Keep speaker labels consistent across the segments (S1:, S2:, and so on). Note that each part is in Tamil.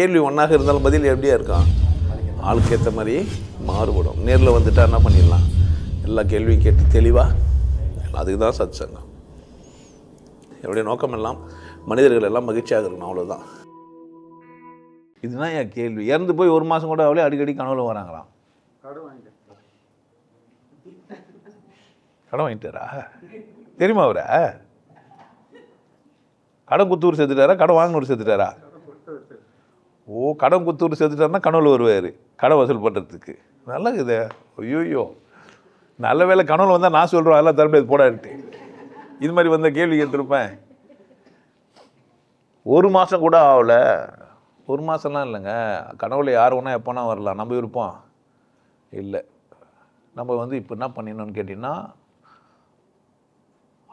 S1: கேள்வி ஒன்றாக இருந்தாலும் பதில் எப்படியா இருக்கான், ஆளுக்கு ஏற்ற மாதிரி மாறுபடும். நேரில் வந்துட்டால் என்ன பண்ணிடலாம், எல்லா கேள்வியும் கேட்டு தெளிவாக. அதுக்கு தான் சத் சங்கம். என்னுடைய நோக்கம் எல்லாம் மனிதர்கள் எல்லாம் மகிழ்ச்சியாக இருக்கணும், அவ்வளோதான். இதுதான் என் கேள்வி. இறந்து போய் 1 மாதம் கூட அவளே அடிக்கடி கனவுல வராங்களாம். கடன் வாங்கிட்டாரா தெரியுமா அவரை? கடன் குத்தூர் சேர்த்துட்டாரா, கடன் வாங்கினூர் சேர்த்துட்டாரா? ஓ, கடன் குத்தூர் சேர்த்துட்டாருன்னா கனவுல வருவார் கடன் வசூல் பண்ணுறதுக்கு. நல்லா இருக்குது. ஐயோயோ, நல்ல வேலை கனவுல வந்தால் நான் சொல்கிறோம் அதெல்லாம் தரப்பது போடாட்டு. இது மாதிரி வந்த கேள்வி கேட்டிருப்பேன். 1 மாதம் கூட ஆகல. 1 மாதம்லாம் இல்லைங்க. கனவுல யார் வேணா எப்போனா வரலாம், நம்ம விருப்பம் இல்லை. நம்ம இப்போ என்ன பண்ணிடணும்னு கேட்டிங்கன்னா,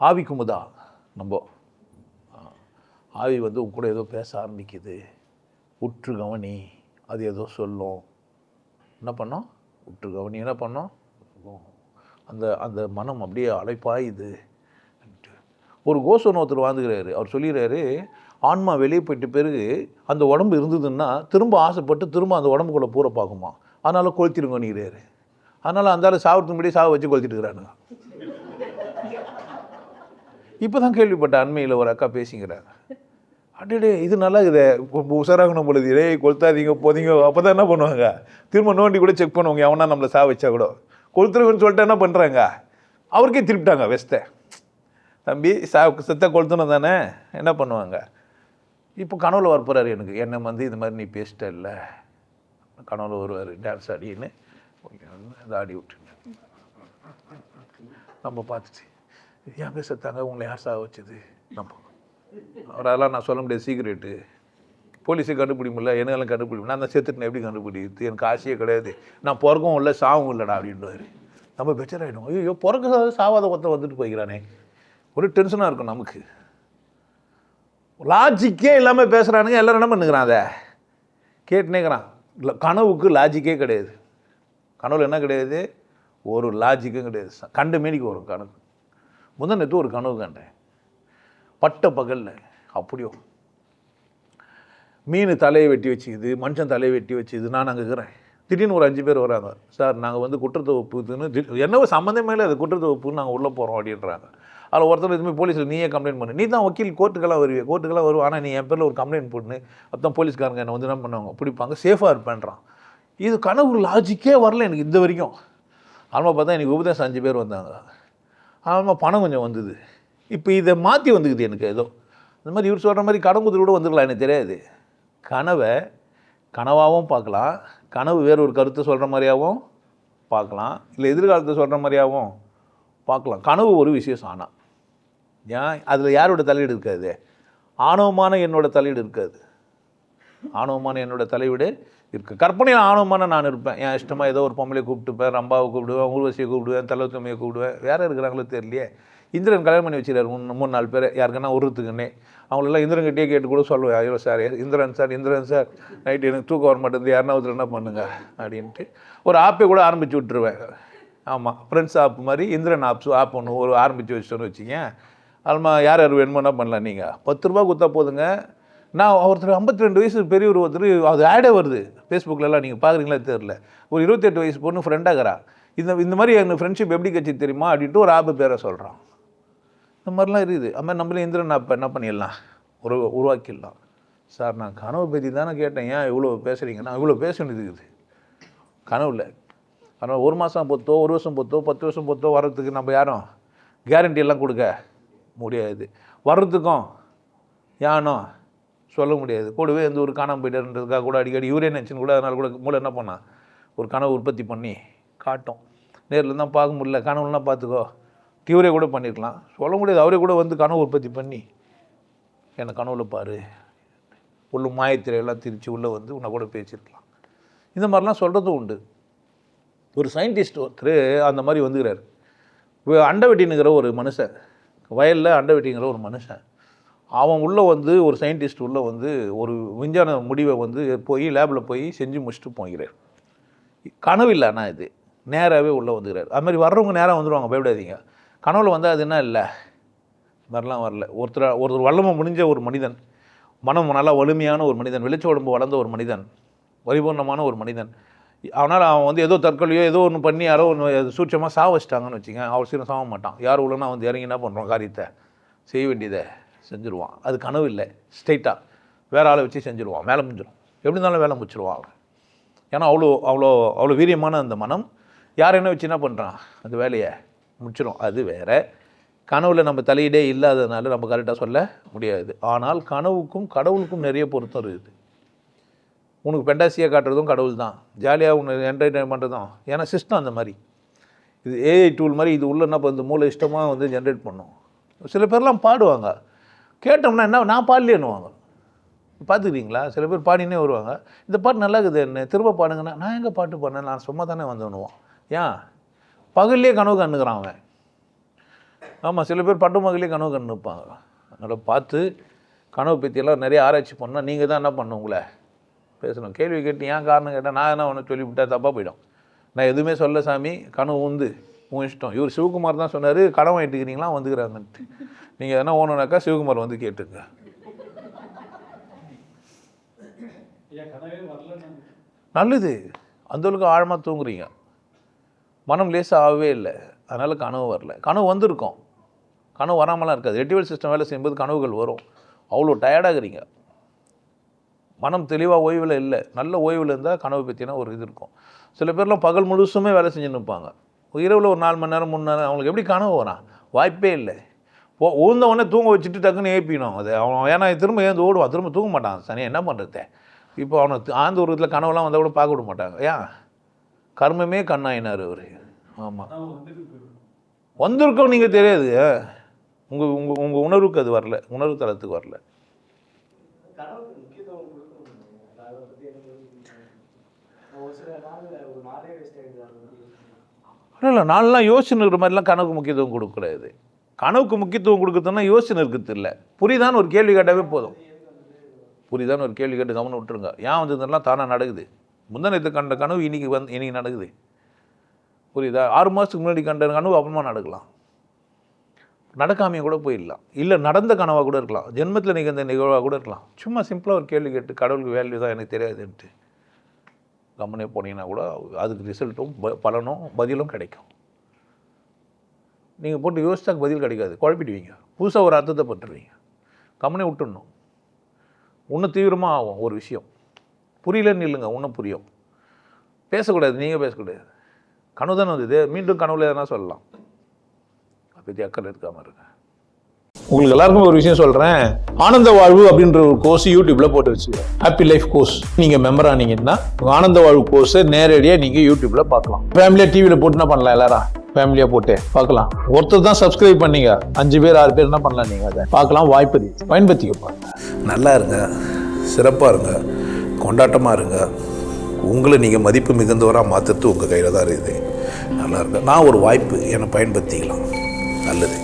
S1: ஆவி குமுதா நம்ம ஆவி உன் கூட ஏதோ பேச ஆரம்பிக்குது, உற்று கவனி, அது ஏதோ சொல்லும். என்ன பண்ணோம், உற்று கவனி. என்ன பண்ணோம், அந்த அந்த மனம் அப்படியே அலைப்பாயுது. ஒரு கோஷன் ஒருத்தர் வாழ்ந்துக்கிறாரு. அவர் சொல்லிடுறாரு, ஆன்மா வெளியே போயிட்ட பிறகு அந்த உடம்பு இருந்ததுன்னா திரும்ப ஆசைப்பட்டு திரும்ப அந்த உடம்புக்குள்ளே பூரை பார்க்குமா, அதனால் கொளுத்திருங்கன்னுறாரு. அதனால் அந்தாலும் சாவறதுக்கு முன்னாடி சாவை வச்சு கொளுத்திட்டு இருக்கிறானுங்க. இப்போ தான் கேள்விப்பட்ட அண்மையில் ஒரு அக்கா பேசிக்கிறாங்க. அடே இது நல்லா இருக்குது, உஷாராகணும் பொழுது, இதே கொளுத்தாதீங்க போதீங்க. அப்போ தான் என்ன பண்ணுவாங்க, திரும்ப நோண்டி கூட செக் பண்ணுவாங்க, எவனா நம்மளை சா வச்சா கூட. கொளுத்துருக்குன்னு சொல்லிட்டு என்ன பண்ணுறாங்க, அவருக்கே திருப்பிட்டாங்க வெஸ்ட்டை. தம்பி செத்த கொளுத்தணும் தானே, என்ன பண்ணுவாங்க. இப்போ கனவுல வரப்போகிறாரு எனக்கு, என்னை இது மாதிரி நீ பேசிட்ட இல்லை, கனவுல வருவார் டான்ஸ் ஆடின்னு இந்த ஆடி விட்டுங்க. நம்ம பார்த்துச்சு, எங்கே செத்தாங்க, உங்களை யார் சாக வச்சது, நம்ம அவரெல்லாம் நான் சொல்ல முடியாது, சீக்ரெட்டு. போலீஸே கண்டுபிடி முடியல, என்னெல்லாம் கண்டுபிடிக்கும், நான் தான் செத்துட்டேன் எப்படி கண்டுபிடிக்குது, எனக்கு ஆசையே கிடையாது, நான் பிறக்கவும் இல்லை சாவும் இல்லைடா அப்படின்றாரு. நம்ம பெச்சராகிடும். ஐயோ, பிறக்க சாவாத ஒருத்தன் வந்துட்டு போய்க்கிறானே, ஒரு டென்ஷனாக இருக்கும் நமக்கு. லாஜிக்கே இல்லாமல் பேசுகிறானுங்க. எல்லோரும் என்ன பண்ணுங்கிறான், அதை கேட்டுனேக்கிறான். கனவுக்கு லாஜிக்கே கிடையாது. கனவுல என்ன கிடையாது, ஒரு லாஜிக்கும் கிடையாது. கண்ட மேனிக்கு வரும் கனவு. நேற்று ஒரு கனவு கண்டேன், பட்ட பகலில். அப்படியோ மீன் தலையை வெட்டி வச்சுக்குது, மனுஷன் தலையை வெட்டி வச்சுக்குது. நான் அங்கே இருக்கிறேன். திடீர்னு ஒரு 5 பேர் வராங்க. சார் நாங்கள் குற்றத்தை ஒப்புதுன்னு, என்னவோ சம்மந்தமே இல்லை, அது குற்றத்தை ஒப்புன்னு நாங்கள் உள்ளே போகிறோம் அப்படின்றாங்க. அதில் ஒருத்தர் எதுவுமே போலீஸில் நீயே கம்ப்ளைண்ட் பண்ணு, நீ தான் வக்கீல், கோர்ட்டுக்கெல்லாம் வருவேன், ஆனால் நீ என் பேரில் ஒரு கம்ப்ளைண்ட் போட்டுன்னு அப்போ போலீஸ்காரங்க என்னை என்ன பண்ணுவாங்க, பிடிப்பாங்க, சேஃபாக இருப்பேன்றான். இது கனவு லாஜிக்கே வரல எனக்கு இந்த வரைக்கும். ஆமாம், பார்த்தா எனக்கு உபதேசம் 5 பேர் வந்தாங்க. ஆமாம், பணம் கொஞ்சம் வந்தது. இப்போ இதை மாற்றி வந்துக்குது எனக்கு. ஏதோ இந்த மாதிரி இவர் சொல்கிற மாதிரி கடன் குதிரை கூட வந்துருக்கலாம், எனக்கு தெரியாது. கனவை கனவாகவும் பார்க்கலாம், கனவு வேறு ஒரு கருத்தை சொல்கிற மாதிரியாகவும் பார்க்கலாம், இல்லை எதிர்காலத்தை சொல்கிற மாதிரியாகவும் பார்க்கலாம். கனவு ஒரு விசேஷம். ஆனால் ஏன் அதில் யாரோட தலையீடு இருக்காது, ஆணவமான என்னோட தலையீடு இருக்காது. ஆணவமான என்னோட தலையீடு இருக்குது. கற்பனையில் ஆணவமான நான் இருப்பேன். என் இஷ்டமாக ஏதோ ஒரு பொம்பளை கூப்பிட்டுப்பேன், ரம்பாவை கூப்பிடுவேன், ஊர்வசியை கூப்பிடுவேன், தலவத்தமையை கூப்பிடுவேன். வேறு இருக்கிறாங்களோ தெரியலையே. இந்திரன் கல்யாணம் பண்ணி வச்சுருக்காரு 3-4 பேர், யாருக்குன்னா ஒருத்துக்குன்னே. அவங்களெல்லாம் இந்திரன்கிட்டே கேட்டு கூட சொல்லுவேன், ஐயோ சார், இந்திரன் சார் நைட்டு எனக்கு தூக்கம் வர மாட்டேங்குது, யாருன்னா ஒருத்தர் என்ன பண்ணுங்க அப்படின்ட்டு ஒரு ஆப்பை கூட ஆரம்பித்து விட்டுருவேன். ஆமாம், ஃப்ரெண்ட்ஸ் ஆப் மாதிரி இந்திரன் ஆப் ஒன்று ஒரு ஆரம்பித்து வச்சிட்டோன்னு வச்சிங்க. அதுமா யார் வேணுமோ என்ன பண்ணலாம், நீங்கள் 10 ரூபா கொடுத்தா போதுங்க. நான் ஒருத்தர் 52 வயசு பெரியவர் ஒருத்தர், அது ஆடே வருது ஃபேஸ்புக்கிலலாம், நீங்கள் பார்க்குறீங்களா தெரில. ஒரு 28 வயசு பொண்ணு ஃப்ரெண்டாகிறா. இந்த மாதிரி எனக்கு ஃப்ரெண்ட்ஷிப் எப்படி கட்சி தெரியுமா அப்படின்ட்டு ஒரு ஆப்பு பேரை சொல்கிறான். இந்த மாதிரிலாம் இருக்குது. அது மாதிரி நம்மளே இந்திரன் ஆப்பை என்ன பண்ணிடலாம், உருவாக்கிடலாம். சார் நான் கனவு பற்றி தானே கேட்டேன், ஏன் இவ்வளோ பேசுகிறீங்க, நான் இவ்வளோ பேச வேண்டியது இருக்குது கனவில். அதனால் 1 மாதம் பொறுத்தோ, 1 வருஷம் பொறுத்தோ, 10 வருஷம் பொறுத்தோ வர்றதுக்கு நம்ம யாரும் கேரண்டி எல்லாம் கொடுக்க முடியாது. வர்றதுக்கும் யானோ சொல்ல முடியாது. கூடவே எந்த ஒரு காணாமல் போயிட்டாருன்றதுக்காக கூட அடிக்கடி இவரே நினச்சின்னு கூட அதனால் கூட மூளை என்ன பண்ணால் ஒரு கனவு உற்பத்தி பண்ணி காட்டும். நேரில் தான் பார்க்க முடியல, கனவுலாம் பார்த்துக்கோ, இவரே கூட பண்ணியிருக்கலாம், சொல்ல முடியாது. அவரே கூட கனவு உற்பத்தி பண்ணி என்னை கனவில் பாரு, உள்ள மாயத்திரையெல்லாம் திரித்து உள்ளே உன்னை கூட பேசியிருக்கலாம். இந்த மாதிரிலாம் சொல்கிறதும் உண்டு. ஒரு சயின்டிஸ்ட் ஒருத்தர் அந்த மாதிரி வந்துக்கிறார். அண்டை வெட்டினுங்கிற ஒரு மனுஷன், வயலில் அண்டை வெட்டிங்கிற ஒரு மனுஷன், அவன் உள்ளே ஒரு சயின்டிஸ்ட் உள்ளே ஒரு விஞ்ஞான முடிவை போய் லேபில் போய் செஞ்சு முடிச்சுட்டு போகிறார். கனவு இல்லை, ஆனால் இது நேராகவே உள்ளே வந்துக்கிறார். அது மாதிரி வர்றவங்க நேராக வந்துடுவாங்க, பயப்படாதீங்க. கனவுல அது என்ன இல்லை, மாதிரிலாம் வரல. ஒருத்தர் வல்லமை முடிஞ்ச ஒரு மனிதன் மனம் நல்லா வலிமையான ஒரு மனிதன், வெளிச்ச உடம்பு வளர்ந்த ஒரு மனிதன், பரிபூர்ணமான ஒரு மனிதன். ஆனால் அவன் வந்து ஏதோ தற்கொலையோ ஏதோ ஒன்று பண்ணி யாரோ ஒன்று சூட்சமாக சாவ வச்சிட்டாங்கன்னு வச்சுங்க, அவள் சீக்கிரம் சாக மாட்டான். யார் உள்ளனா வந்து இறங்கி என்ன பண்ணுறோம், காரியத்தை செய்ய வேண்டியதை செஞ்சுருவான். அது கனவு இல்லை, ஸ்ட்ரைட்டாக வேறு ஆளை வச்சு செஞ்சுருவான், வேலை முடிஞ்சிடும். எப்படி இருந்தாலும் வேலை முடிச்சிருவான் அவன். ஏன்னா அவ்வளோ அவ்வளோ அவ்வளோ வீரியமான அந்த மனம் யார் என்ன வச்சு என்ன பண்ணுறான், அந்த வேலையை முடிச்சிடும். அது வேறு. கனவுல நம்ம தலையீடே இல்லாததுனால நம்ம கரெக்டாக சொல்ல முடியாது. ஆனால் கனவுக்கும் கடவுளுக்கும் நிறைய பொருத்தம் இருக்குது. உனக்கு பெண்டாசியாக காட்டுறதும் கடவுள் தான், ஜாலியாக உனக்கு என்டர்டைன் பண்ணுறதும். ஏன்னா சிஸ்டம் அந்த மாதிரி, இது ஏஐ டூல் மாதிரி. இது உள்ள என்ன இந்த மூளை இஷ்டமாக வந்து ஜென்ரேட் பண்ணும். சில பேர்லாம் பாடுவாங்க, கேட்டோம்னா என்ன நான் பாடலேன்னுவாங்க. பார்த்துக்கிறீங்களா? சில பேர் பாடினே வருவாங்க, இந்த பாட்டு நல்லா இருக்குது என்ன திரும்ப பாடுங்கன்னா, நான் எங்கே பாட்டு பாடினேன், நான் சும்மா தானே வந்துடுவோம். ஏன் பகல்லே கனவு கண்ணுக்கிறான் அவன். ஆமாம், சில பேர் பட்டு மகளே கனவு கண்ணு வைப்பாங்க. அதனால் பார்த்து கனவு பற்றியெல்லாம் நிறைய ஆராய்ச்சி பண்ணால் நீங்கள் தான் என்ன பண்ணணும், உங்களை பேசணும். கேள்வி கேட்டு ஏன் காரணம் கேட்டால் நான் என்ன ஒன்று சொல்லிவிட்டால் தப்பாக போயிடும். நான் எதுவுமே சொல்ல சாமி, கனவு வந்து உன் இஷ்டம். இவர் சிவகுமார் தான் சொன்னார், கனவு வாங்கிட்டுக்கிறீங்களா வந்துக்கிறாங்கன்ட்டு. நீங்கள் எதனா ஓணுனாக்கா சிவகுமார் வந்து கேட்டுங்க. நல்லது, அந்தளவுக்கு ஆழமாக தூங்குறீங்க, மனம் லேசாக ஆகவே இல்லை, அதனால் கனவு வரல. கனவு வந்திருக்கோம், கனவு வராமலாம் இருக்காது. ரெட்டிவல் சிஸ்டம் வேலை செய்யும்போது கனவுகள் வரும். அவ்வளோ டயர்டாகிறீங்க, மனம் தெளிவாக ஓய்வில் இல்லை. நல்ல ஓய்வில் இருந்தால் கனவு பற்றினா ஒரு இது இருக்கும். சில பேர்லாம் பகல் முழுசுமே வேலை செஞ்சுன்னு இருப்பாங்க, இரவில் ஒரு 4 மணி நேரம் 3 நேரம். அவங்களுக்கு எப்படி கனவு வரான்? வாய்ப்பே இல்லை. உடனே தூங்க வச்சுட்டு டக்குன்னு ஏப்பிக்கணும் அது அவன். ஏன்னா திரும்ப ஏந்து ஓடுவான், திரும்ப தூங்க மாட்டான். சனியாக என்ன பண்ணுறது? இப்போ அவனை ஆழ்ந்த உருவத்தில் கனவுலாம் வந்தால் கூட பார்க்க விட மாட்டாங்க. ஏன்? கர்மமே கண்ணாயினார் அவர். ஆமாம், வந்திருக்கோம், நீங்கள் தெரியாது. உங்கள் உங்கள் உங்கள் உணர்வுக்கு அது வரல, உணர்வு தளத்துக்கு வரல. இல்லை 4 நாள் யோசனை இருக்கிற மாதிரிலாம் கனவுக்கு முக்கியத்துவம் கொடுக்கக்கூடாது. கனவுக்கு முக்கியத்துவம் கொடுக்குறதுன்னா யோசனை இருக்கிறது இல்லை. புரியுதான்னு ஒரு கேள்வி கேட்டாவே போதும். புரியுதான்னு ஒரு கேள்வி கேட்டு கவனம் விட்டுருங்க. ஏன் வந்ததுலாம் தானாக நடக்குது. முந்தானத்து கண்ட கனவு இன்றைக்கி நடக்குது. புரியுதா? 6 மாதத்துக்கு முன்னாடி கண்ட கனவு அப்புறமா நடக்கலாம், நடக்காமையே கூட போயிடலாம். இல்லை நடந்த கனவாக கூட இருக்கலாம், ஜென்மத்தில் நிகழ்ந்த நிகழ்வாக கூட இருக்கலாம். சும்மா சிம்பிளாக ஒரு கேள்வி கேட்டு கடவுளுக்கு வேல்யூ தான் எனக்கு தெரியாதுன்ட்டு கம்மனே போனீங்கன்னா கூட அதுக்கு ரிசல்ட்டும் பலனும் பதிலும் கிடைக்கும். நீங்கள் போட்டு யோசிச்சாக்கு பதில் கிடைக்காது, குழப்பிடுவீங்க, புதுசாக ஒரு அர்த்தத்தை பட்டுருவீங்க. கம்மனே விட்டுடணும். இன்னும் தீவிரமாக ஆகும் ஒரு விஷயம். புரியலன்னு இல்லைங்க, இன்னும் புரியும். பேசக்கூடாது, நீங்கள் பேசக்கூடாது. கனவு தானே வந்தது, மீண்டும் கனவுல எதனா சொல்லலாம். அதை பற்றி அக்கறை இருக்காமல் இருக்க. உங்களுக்கு எல்லாருக்கும் ஒரு விஷயம் சொல்கிறேன். ஆனந்த வாழ்வு அப்படின்ற ஒரு கோர்ஸ் யூடியூப்பில் போட்டு வச்சுருக்கேன், ஹாப்பி லைஃப் கோர்ஸ். நீங்கள் மெம்பர் ஆனீங்கன்னா ஆனந்த வாழ்வு கோர்ஸை நேரடியாக நீங்கள் யூடியூப்பில் பார்க்கலாம். ஃபேமிலியாக டிவியில் போட்டு என்ன பண்ணலாம், எல்லாரும் ஃபேமிலியாக போட்டு பார்க்கலாம். ஒருத்தர் தான் சப்ஸ்கிரைப் பண்ணீங்க, 5 பேர் 6 பேர் என்ன பண்ணலாம், நீங்கள் அதை பார்க்கலாம். வாய்ப்பு பயன்படுத்திக்க. நல்லா இருங்க, சிறப்பாக இருங்க, கொண்டாட்டமாக இருங்க. உங்களை நீங்கள் மதிப்பு மிகுந்தவராக மாற்றுறது உங்கள் கையில் தான் இருக்குது. நல்லா இருங்க. நான் ஒரு வாய்ப்பு என்னை பயன்படுத்திக்கலாம். நல்லது.